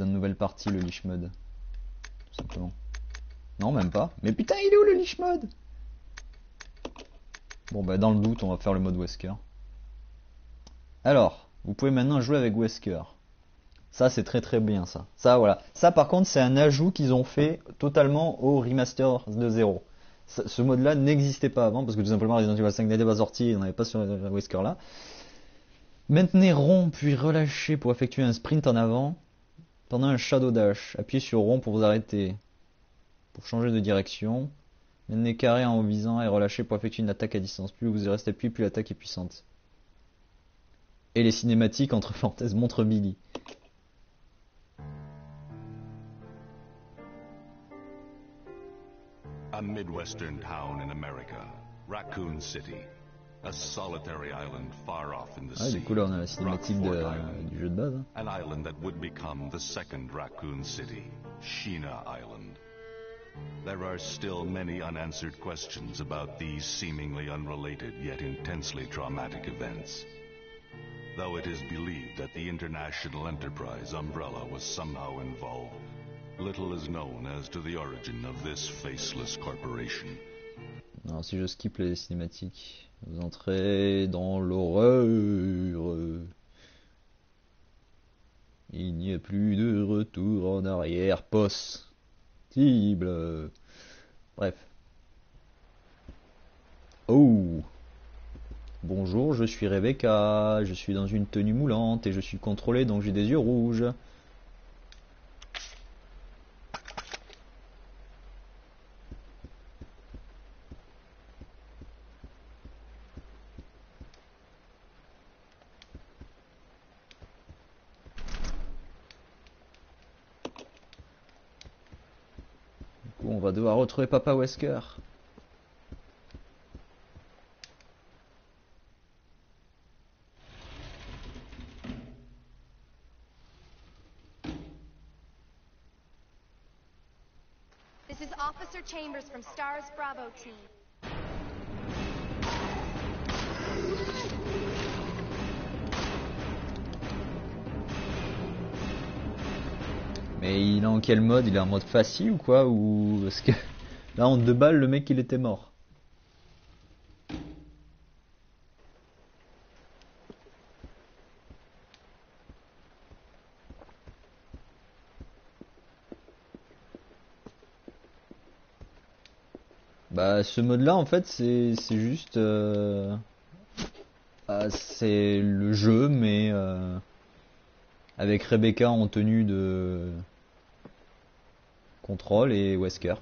une nouvelle partie, le Lich Mode. Tout simplement. Non, même pas. Mais putain, il est où le Lich Mode? Bon, bah, dans le doute, on va faire le mode Wesker. Alors, vous pouvez maintenant jouer avec Wesker. Ça, c'est très très bien, ça. Ça, voilà. Ça, par contre, c'est un ajout qu'ils ont fait totalement au remaster de 0. Ce mode-là n'existait pas avant, parce que tout simplement, Resident Evil 5 n'était pas sorti, on n'avait pas sur Wesker là. Maintenez rond, puis relâchez pour effectuer un sprint en avant. Pendant un Shadow Dash, appuyez sur rond pour vous arrêter. Pour changer de direction. Maintenez carré en visant et relâchez pour effectuer une attaque à distance. Plus vous restez appuyé, plus l'attaque est puissante. Et les cinématiques entre parenthèses montrent Billy. A Midwestern town in America, Raccoon City, a solitary island far off in the sea. Du coup là on a la cinématique du jeu de base. An island that would become the second Raccoon City, Sheena Island. There are still many unanswered questions about these seemingly unrelated yet intensely traumatic events. Though it is believed that the international enterprise umbrella was somehow involved, little is known as to the origin of this faceless corporation. Alors si je skip les cinématiques, vous entrez dans l'horreur. Il n'y a plus de retour en arrière possible. Bref. Oh. Bonjour, je suis Rebecca, je suis dans une tenue moulante et je suis contrôlé donc j'ai des yeux rouges. Du coup, on va devoir retrouver Papa Wesker. This is Officer Chambers from Stars Bravo team. Mais il est en quel mode? Il est en mode facile ou quoi? Ou parce que là en 2 balles le mec il était mort. Bah ce mode là en fait c'est juste c'est le jeu mais avec Rebecca en tenue de contrôle et Wesker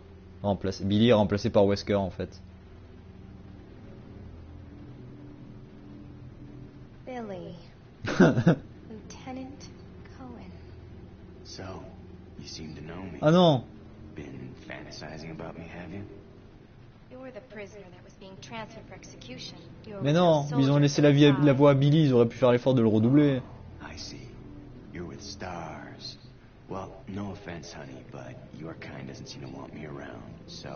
remplacé. Billy est remplacé par Wesker en fait. Billy. Lieutenant Cohen. So, you seem to know me. Ah non. Been fantasizing about me, have you? You're the prisoner that was being transferred for execution. Mais non, ils ont laissé la voix à Billy, ils auraient pu faire l'effort de le redoubler. I see. You're with Stars. Well, no offense, honey, but your kind doesn't seem to want me around. So,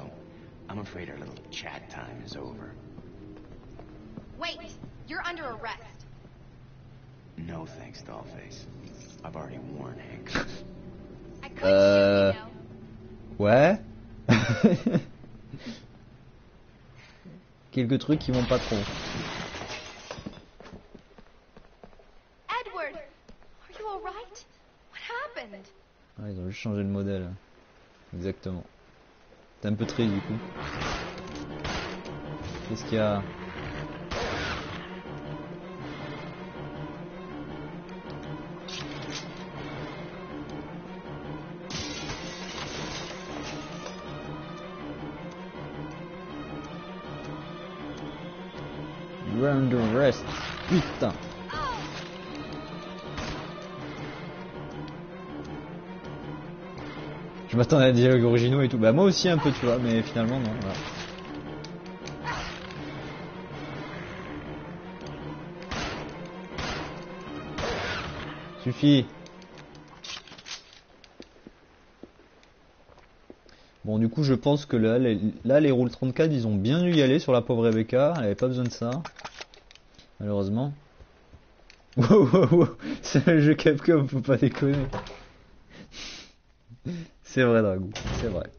I'm afraid our little chat time is over. Wait! You're under arrest. No thanks, Dollface. I've already warned Hank. I could shoot, you know. Ouais. Quelques trucs qui vont pas trop. Edward! Are you alright? What happened? Ah, ils ont juste changé le modèle. Exactement. T'es un peu triste du coup. Qu'est-ce qu'il y a? You're under arrest. Putain. Je m'attendais à des dialogues originaux et tout. Bah moi aussi un peu tu vois, mais finalement non. Voilà. Suffit. Bon du coup je pense que là les Rule 34 ils ont bien dû y aller sur la pauvre Rebecca. Elle avait pas besoin de ça. Malheureusement. Wow, wow, wow. C'est le jeu Capcom, faut pas déconner. C'est vrai, Dragou, c'est vrai.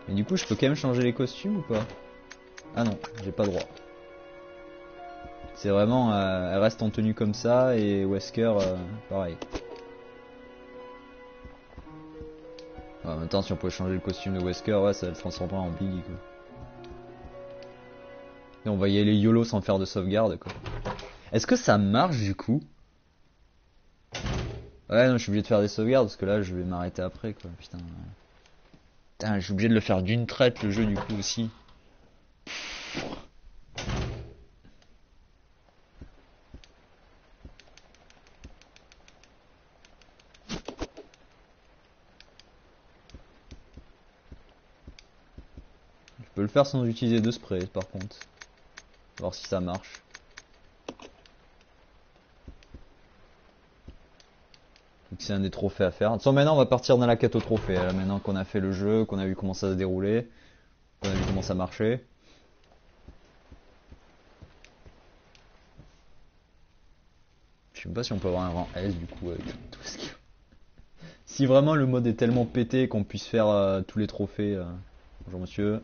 Mais du coup, je peux quand même changer les costumes ou pas? Ah non, j'ai pas droit. C'est vraiment, elle reste en tenue comme ça et Wesker, pareil. Ouais, en même temps, si on pouvait changer le costume de Wesker, ouais, ça le transformerait en Biggie quoi. Et on va y aller YOLO sans faire de sauvegarde quoi. Est-ce que ça marche du coup? Ouais, non, je suis obligé de faire des sauvegardes parce que là, je vais m'arrêter après quoi. Putain. Putain, je suis obligé de le faire d'une traite le jeu du coup aussi. Je peux le faire sans utiliser de spray par contre. Voir si ça marche. Donc c'est un des trophées à faire. De toute façon, maintenant on va partir dans la quête aux trophées. Là, maintenant qu'on a fait le jeu, qu'on a vu comment ça se déroulait, qu'on a vu comment ça marchait. Je sais pas si on peut avoir un rang S du coup avec tout ce qu'il faut. Si vraiment le mode est tellement pété qu'on puisse faire tous les trophées. Bonjour monsieur.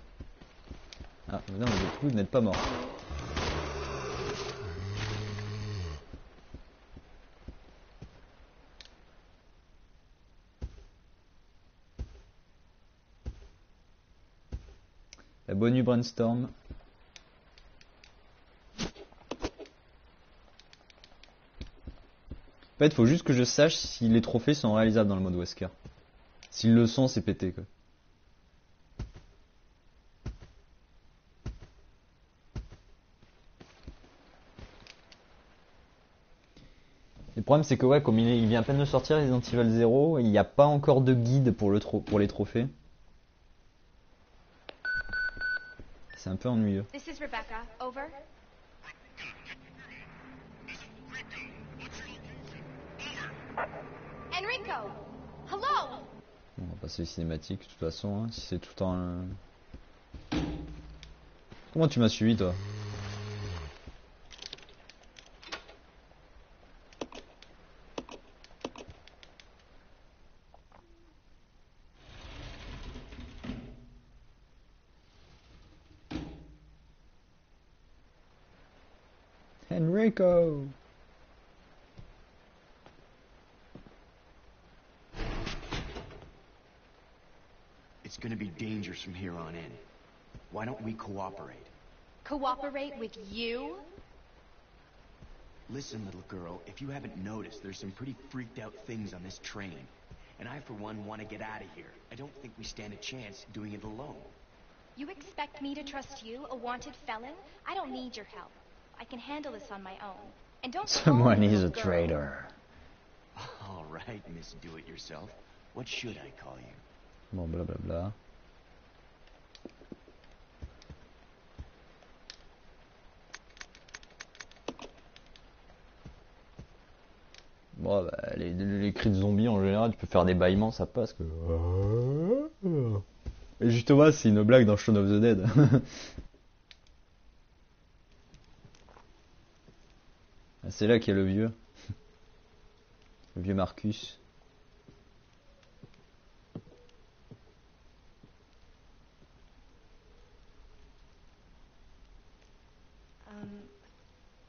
Ah, mais non, vous n'êtes pas mort. La bonne nuit Brainstorm. En fait, faut juste que je sache si les trophées sont réalisables dans le mode Wesker. S'ils le sont, c'est pété quoi. Le problème c'est que ouais, comme il vient à peine de sortir Resident Evil 0, il n'y a pas encore de guide pour les trophées. C'est un peu ennuyeux. This is Rebecca. Over. Enrico! Hello! On va passer les cinématiques de toute façon, hein, si c'est tout en... Comment tu m'as suivi toi? Enrico! It's gonna be dangerous from here on in. Why don't we cooperate? Cooperate with you? Listen, little girl, if you haven't noticed, there's some pretty freaked out things on this train. And I, for one, want to get out of here. I don't think we stand a chance doing it alone. You expect me to trust you, a wanted felon? I don't need your help. I can handle this on my own. And don't call Someone me is little a girl. traitor. All right, Miss Do-It-Yourself. What should I call you? Bon, blablabla. Bon, bah, les cris de zombies en général, tu peux faire des bâillements, ça passe que. Et justement, c'est une blague dans Shaun of the Dead. Ah, c'est là qu'il y a le vieux. Le vieux Marcus.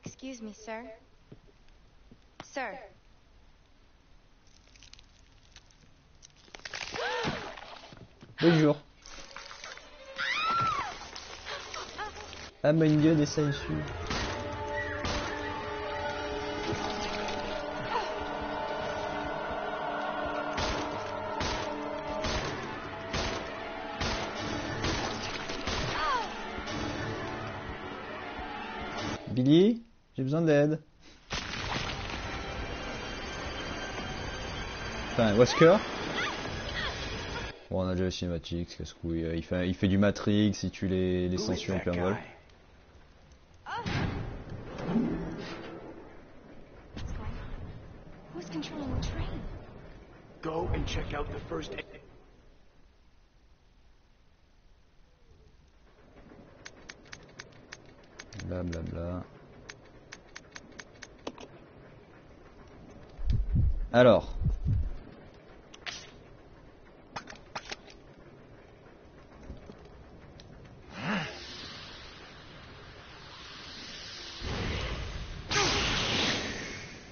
Excuse me, sir. Sir. Bonjour. Ah mon dieu, des sangsues. Billy, j'ai besoin d'aide. Enfin, Wesker. Bon, on a déjà les cinématiques, casse-couille. Il fait du Matrix, il tue les Who is sangsues en that plein vol. guy? Who's controlling the train? Go and check out the first. Blablabla. Alors.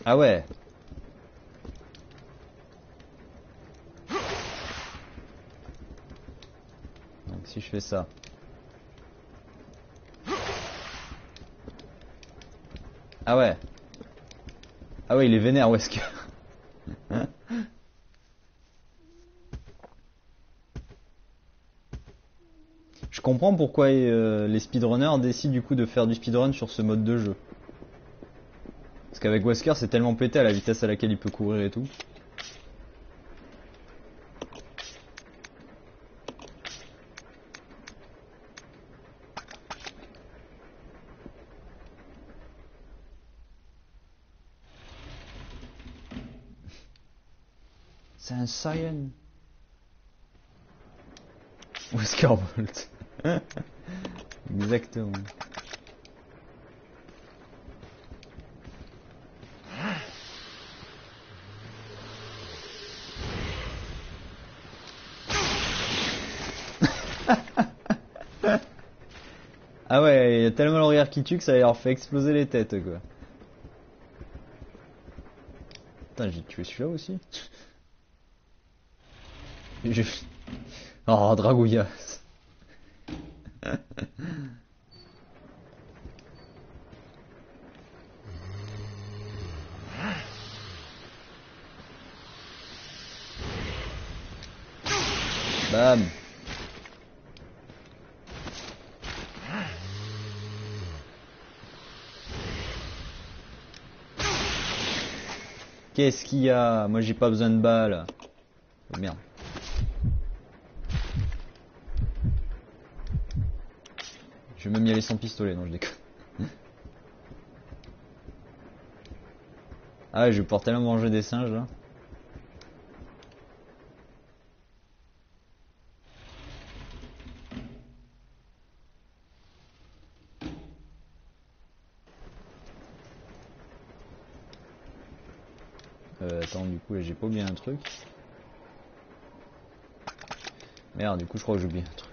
Ah ouais. Donc si je fais ça. Ah ouais. Ah ouais, il est vénère Wesker. Je comprends pourquoi les speedrunners décident du coup de faire du speedrun sur ce mode de jeu. Parce qu'avec Wesker c'est tellement pété à la vitesse à laquelle il peut courir et tout. C'est un Saiyan. Wesker Bolt. Exactement. Ah ouais, il y a tellement le rire qui tue que ça leur fait exploser les têtes quoi. Putain, j'ai tué celui-là aussi. J'ai... Oh, Dragouillas. Bam. Qu'est-ce qu'il y a? Moi j'ai pas besoin de balles. Oh, merde. Je vais même y aller sans pistolet, non je déconne. Ah ouais, je vais pouvoir tellement manger des singes là. Attends, du coup là j'ai pas oublié un truc. Merde, du coup je crois que j'ai oublié un truc.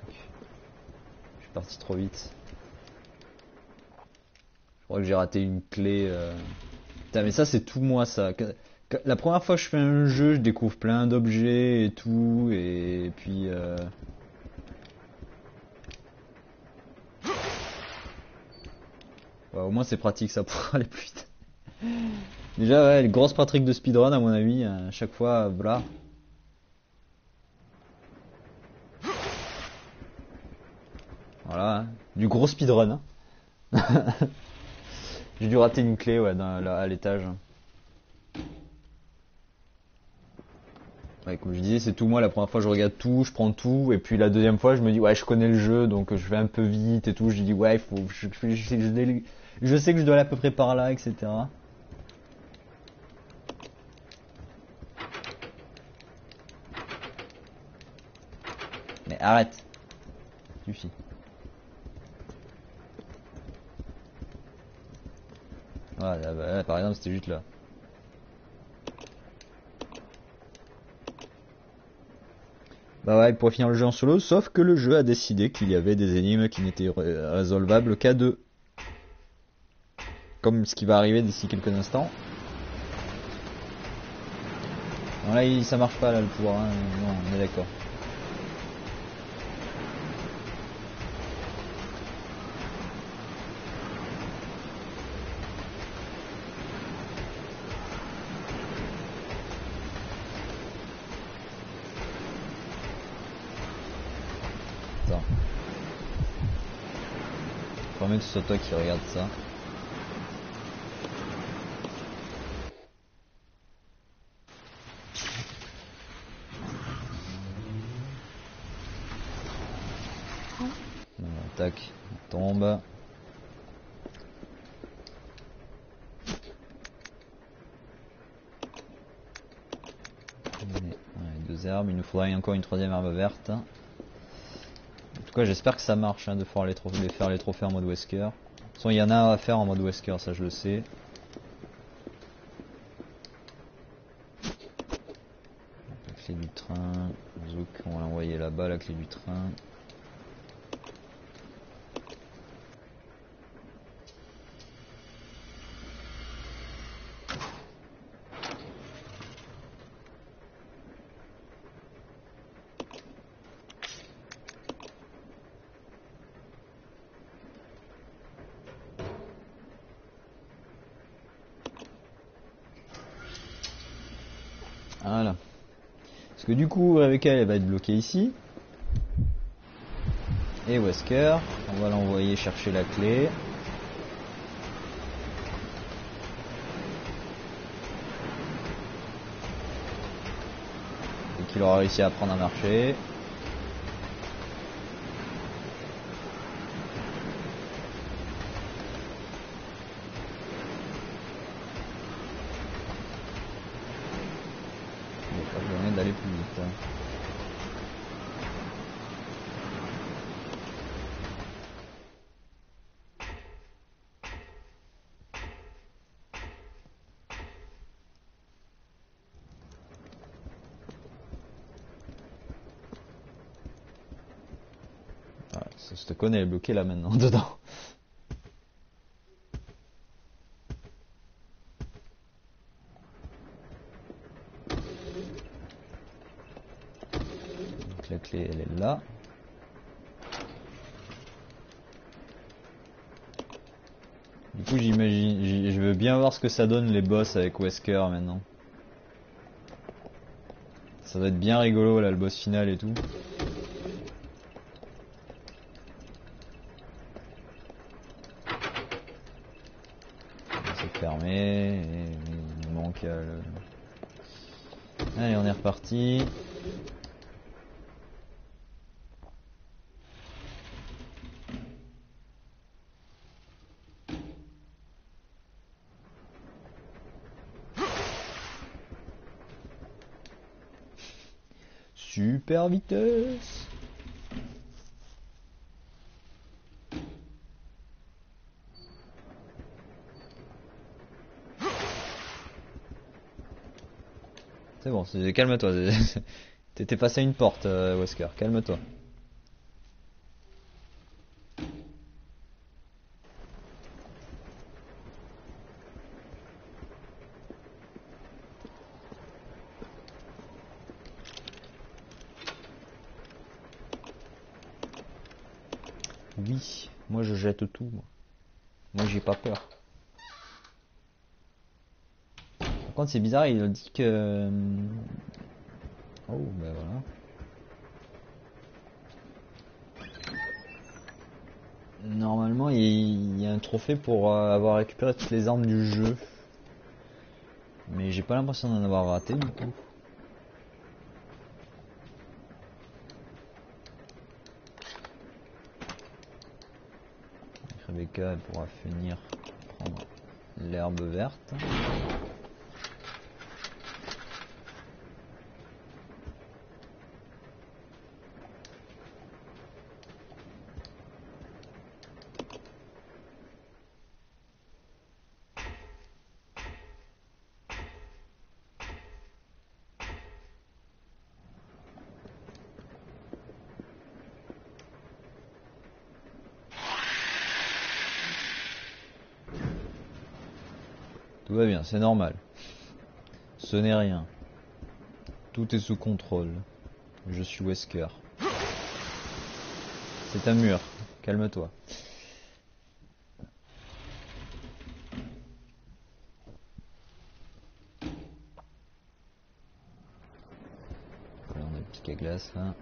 Je suis parti trop vite. Je crois que j'ai raté une clé. Putain, mais ça c'est tout moi ça. La première fois que je fais un jeu, je découvre plein d'objets et tout, et puis ouais, au moins c'est pratique ça pour aller plus vite. Déjà ouais, les grosses pratiques de speedrun à mon avis, à chaque fois, voilà. Voilà, hein. Du gros speedrun. Hein. J'ai dû rater une clé ouais, à l'étage. Ouais, comme je disais, c'est tout moi, la première fois je regarde tout, je prends tout, et puis la deuxième fois je me dis ouais je connais le jeu, donc je vais un peu vite et tout, je dis ouais je sais que je dois aller à peu près par là, etc. Mais arrête. Suffit. Voilà, là, par exemple c'était juste là. Bah ouais, pour finir le jeu en solo, sauf que le jeu a décidé qu'il y avait des énigmes qui n'étaient résolvables qu'à deux. Comme ce qui va arriver d'ici quelques instants. Non là ça marche pas là le pouvoir, hein. Non, on est d'accord. Attends. Faut même que ce soit toi qui regarde ça. Tac, on tombe. 2 herbes. Il nous faudra encore une 3ème herbe verte. En tout cas, j'espère que ça marche hein, de faire les trophées en mode Wesker. De toute façon, il y en a à faire en mode Wesker, ça je le sais. La clé du train. Zouk, on va l'envoyer là-bas, la clé du train. Voilà. Parce que du coup, Rebecca elle va être bloquée ici. Et Wesker, on va l'envoyer chercher la clé. Et qu'il aura réussi à apprendre à marcher. D'aller plus vite. Ah, ça se te connaît, elle est bloquée là maintenant, dedans. Donc la clé elle est là. Du coup j'imagine, je veux bien voir ce que ça donne les boss avec Wesker maintenant. Ça doit être bien rigolo là le boss final et tout. C'est fermé et il nous manque le... Allez on est reparti. Super vitesse. C'est bon, calme-toi. T'étais passé à une porte, Wesker, calme-toi. Oui, moi je jette tout. Moi j'ai pas peur. Par contre c'est bizarre, il dit que... Oh ben voilà. Normalement il y a un trophée pour avoir récupéré toutes les armes du jeu. Mais j'ai pas l'impression d'en avoir raté du coup. Rebecca elle pourra finir prendre l'herbe verte. Tout va bien, c'est normal. Ce n'est rien. Tout est sous contrôle. Je suis Wesker. C'est un mur. Calme-toi. Voilà, on a le pic à glace là.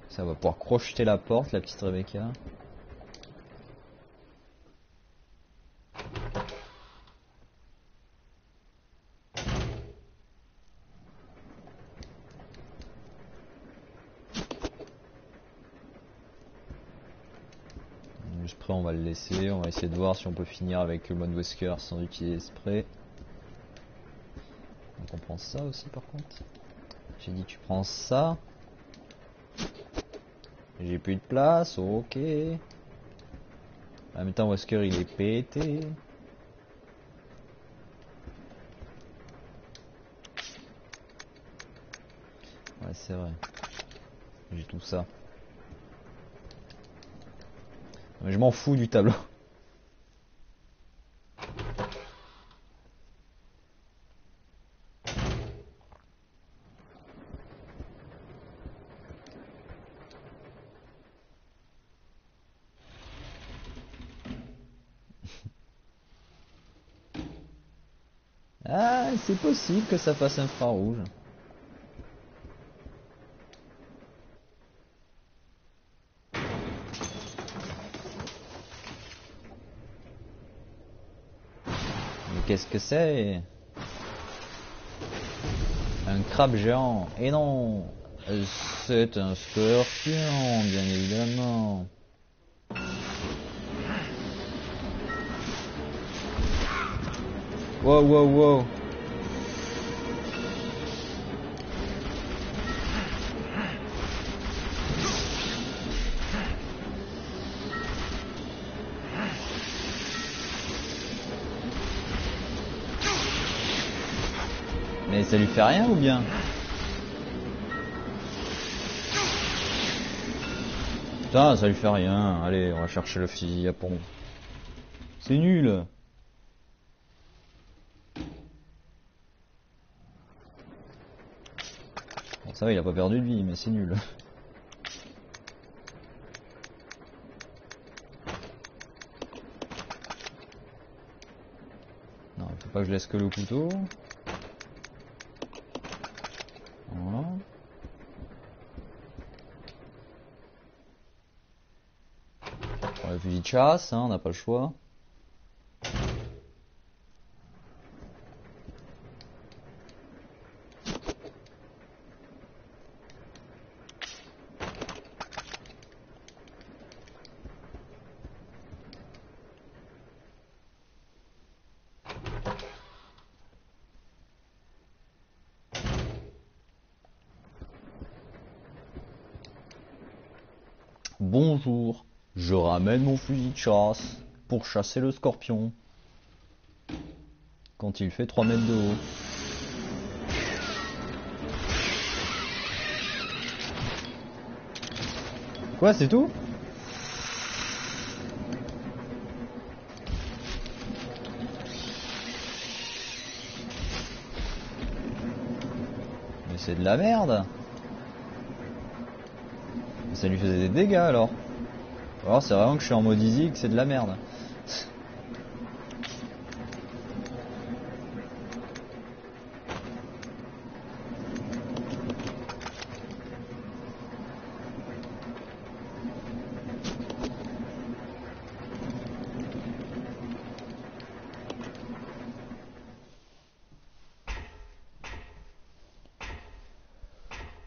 Ça va pouvoir crocheter la porte, la petite Rebecca. Juste prêt, on va le laisser. On va essayer de voir si on peut finir avec le mode Wesker sans utiliser spray. Donc on prend ça aussi par contre. J'ai dit tu prends ça. J'ai plus de place, ok. En même temps, Wesker il est pété. Ouais, c'est vrai. J'ai tout ça. Mais je m'en fous du tableau. Ah, c'est possible que ça fasse infrarouge. Mais qu'est-ce que c'est? Un crabe géant. Et non, c'est un scorpion, bien évidemment. Wow, wow, wow. Mais ça lui fait rien ou bien? Putain, ça lui fait rien. Allez, on va chercher le fusil à pompe. C'est nul. Bon, ça va, il a pas perdu de vie, mais c'est nul. Non, il faut pas que je laisse que le couteau. Voilà. Le fusil de chasse, hein, on n'a pas le choix. Bonjour, je ramène mon fusil de chasse pour chasser le scorpion. Quand il fait 3 mètres de haut. Quoi, c'est tout? Mais c'est de la merde. Ça lui faisait des dégâts alors. Alors c'est vraiment que je suis en mode easy et que c'est de la merde.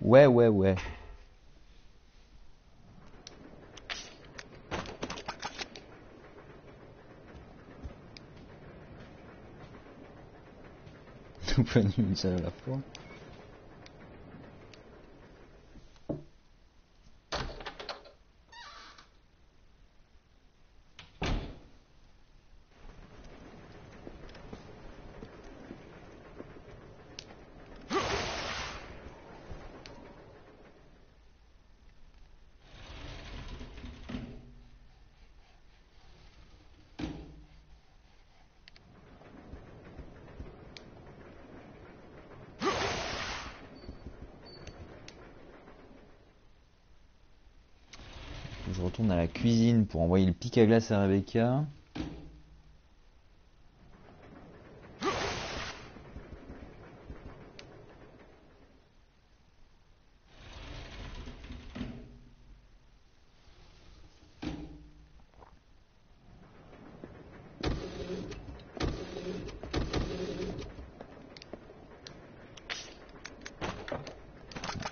Ouais, ouais, ouais. Tout plein une seule à la fois. Je retourne à la cuisine pour envoyer le pic à glace à Rebecca.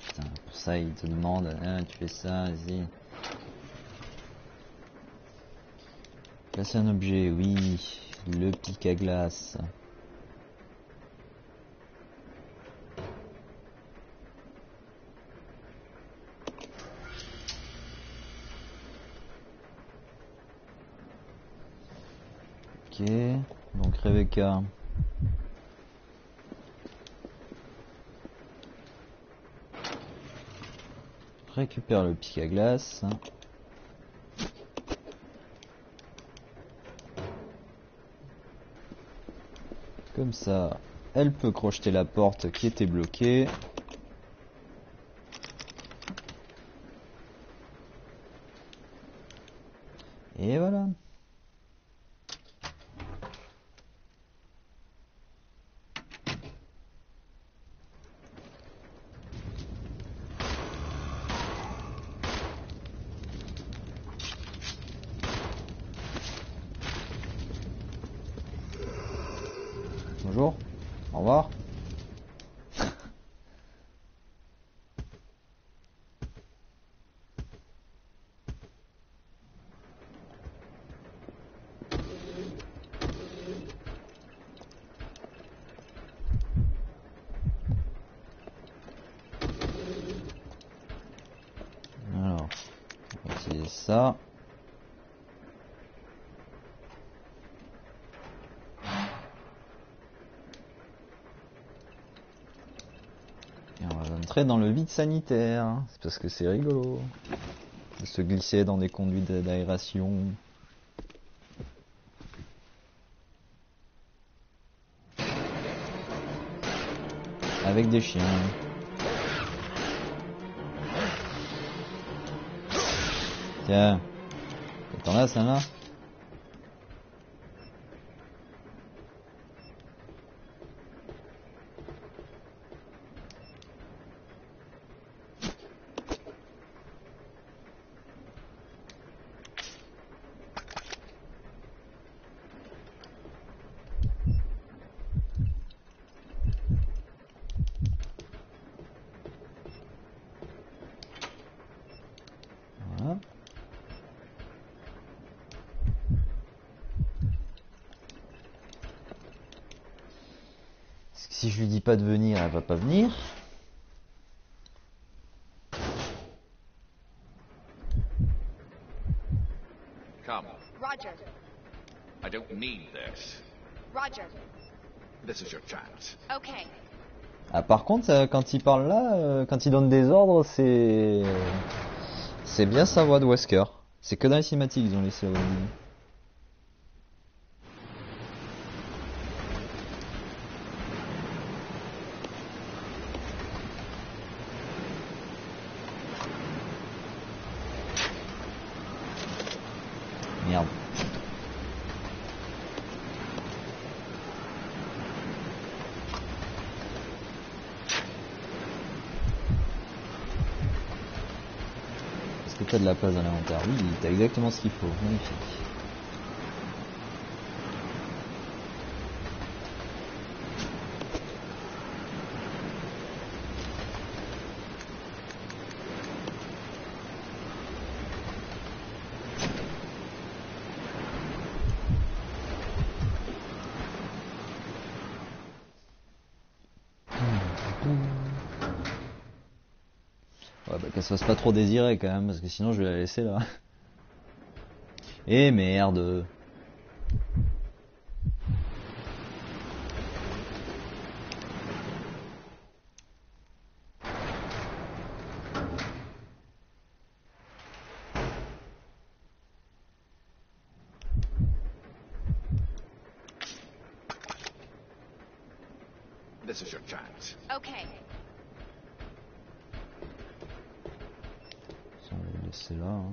Putain, pour ça il te demande, ah, tu fais ça, vas-y. Placer un objet, oui, le pic à glace. Ok, donc Rebecca. Récupère le pic à glace. Comme ça, elle peut crocheter la porte qui était bloquée. Et voilà. Bonjour. Au revoir. Alors, on va utiliser ça. Et on va entrer dans le vide sanitaire. C'est parce que c'est rigolo. De se glisser dans des conduits d'aération. Avec des chiens. Tiens. T'en as, ça là? Voilà. Parce que si je lui dis pas de venir, elle va pas venir. Come. Roger. I don't need this. Roger. This is your chance. Okay. Ah, par contre, quand il parle là, quand il donne des ordres, c'est bien sa voix de Wesker. C'est que dans les cinématiques ils ont laissé au début. Merde. Est-ce que t'as de la place dans l'inventaire? Oui, t'as exactement ce qu'il faut. Magnifique. Ouais, bah qu'elle se fasse pas trop désirer quand même, parce que sinon je vais la laisser là. Eh merde. This is your chance. Okay. Ça, on va le laisser là. Hein.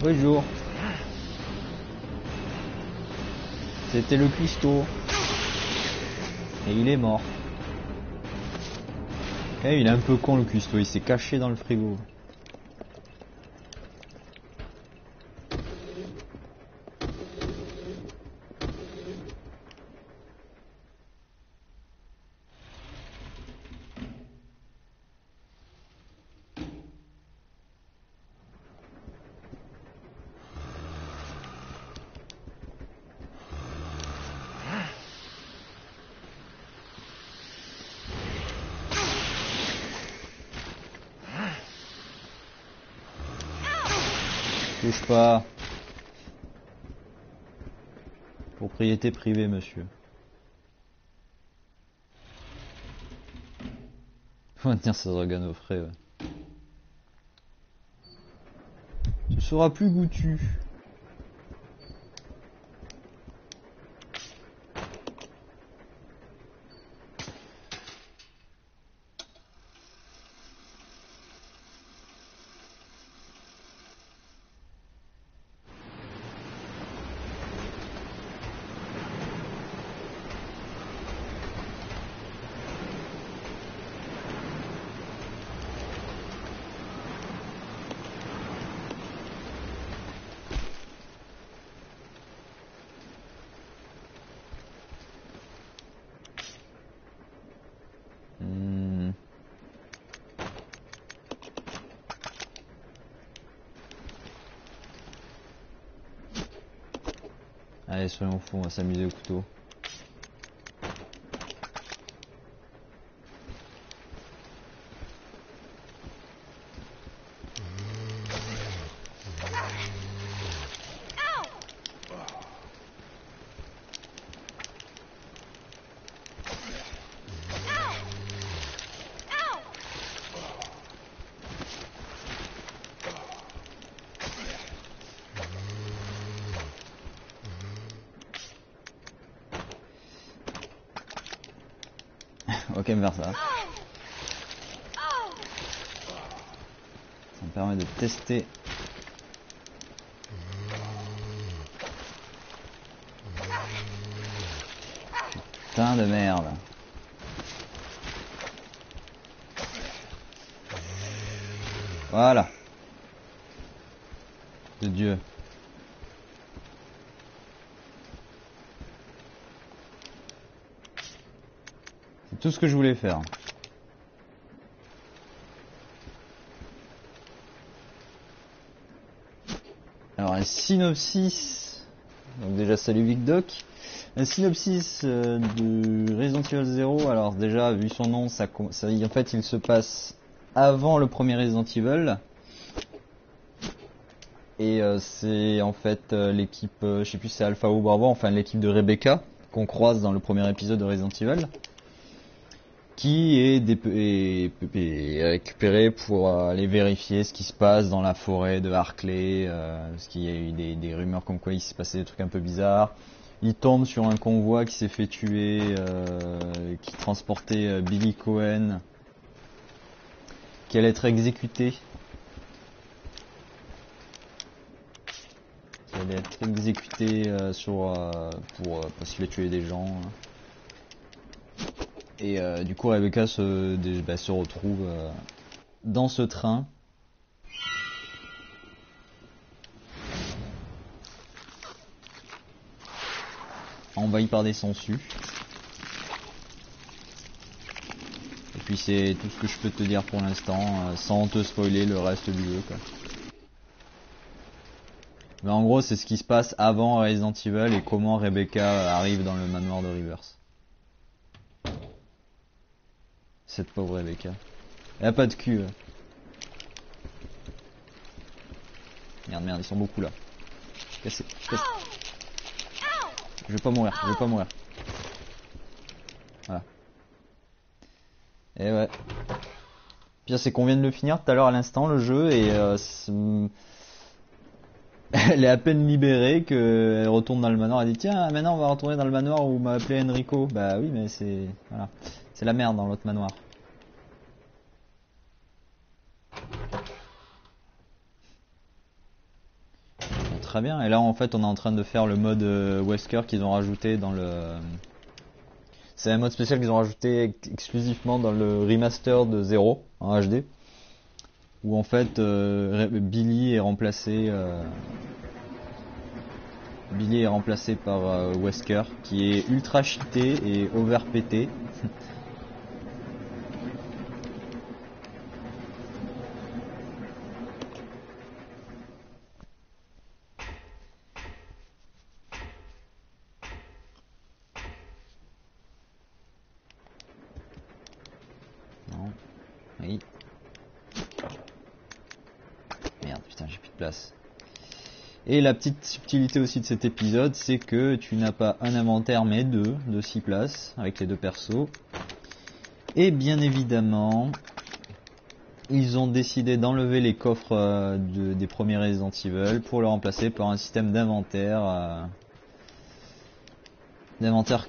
Bonjour. C'était le cuistot. Et il est mort. Eh, il est un peu con le cuistot, il s'est caché dans le frigo. Touche pas. Propriété privée, monsieur. Faut maintenir ses organes au frais, ouais. Ce sera plus goûtu. Allez, soyons fous, on va s'amuser au couteau. Ok, me faire ça. Ça me permet de tester. Putain de merde. Voilà. De Dieu. C'est tout ce que je voulais faire. Alors un synopsis. Donc déjà salut Vic Doc. Un synopsis de Resident Evil 0. Alors déjà vu son nom, en fait il se passe avant le premier Resident Evil. Et c'est en fait l'équipe, je sais plus si c'est Alpha ou Bravo, enfin l'équipe de Rebecca qu'on croise dans le premier épisode de Resident Evil, qui est récupérée pour aller vérifier ce qui se passe dans la forêt de Harkley, parce qu'il y a eu des rumeurs comme quoi il s'est passé des trucs un peu bizarres. Il tombe sur un convoi qui s'est fait tuer, qui transportait Billy Cohen, qui allait être exécuté. Qui allait être exécuté parce qu'il a tué des gens. Et du coup Rebecca se retrouve dans ce train. Envahi par des sangsues. Et puis c'est tout ce que je peux te dire pour l'instant, sans te spoiler le reste du jeu, quoi. Mais en gros c'est ce qui se passe avant Resident Evil et comment Rebecca arrive dans le manoir de Rivers. Cette pauvre Rebecca. Elle a pas de cul. Merde, ils sont beaucoup là. Cassé. Je vais pas mourir, Voilà. Et ouais. Pire c'est qu'on vient de le finir tout à l'heure à l'instant le jeu et elle est à peine libérée qu'elle retourne dans le manoir. Elle dit tiens maintenant on va retourner dans le manoir où m'a appelé Enrico. Bah oui mais c'est la merde dans l'autre manoir. Très bien, et là en fait on est en train de faire le mode Wesker qu'ils ont rajouté dans le... C'est un mode spécial qu'ils ont rajouté exclusivement dans le remaster de 0 en HD, où en fait Billy est remplacé par Wesker qui est ultra cheaté et overpété. Oui. Merde, putain, j'ai plus de place. Et la petite subtilité aussi de cet épisode, c'est que tu n'as pas un inventaire mais deux, de 6 places, avec les deux persos. Et bien évidemment, ils ont décidé d'enlever les coffres des premiers Resident Evil pour le remplacer par un système d'inventaire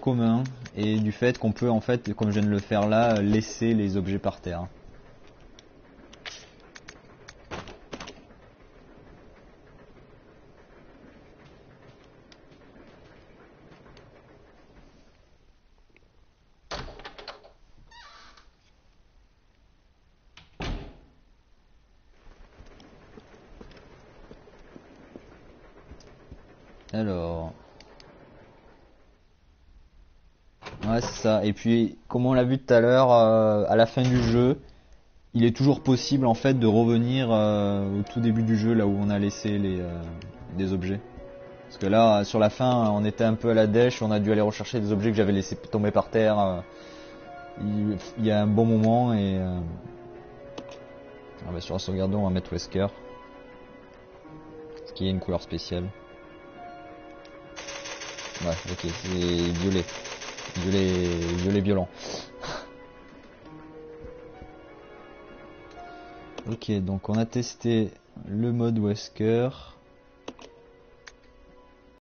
commun, et du fait qu'on peut en fait, comme je viens de le faire là, laisser les objets par terre. Alors, ouais, c'est ça. Et puis, comme on l'a vu tout à l'heure, à la fin du jeu, il est toujours possible en fait de revenir au tout début du jeu, là où on a laissé des objets. Parce que là, sur la fin, on était un peu à la dèche, on a dû aller rechercher des objets que j'avais laissés tomber par terre. Il y a un bon moment et sur la sauvegarde, on va mettre Wesker, ce qui est une couleur spéciale. Ouais, ok, c'est violet. Violet violent. Ok, donc on a testé le mode Wesker.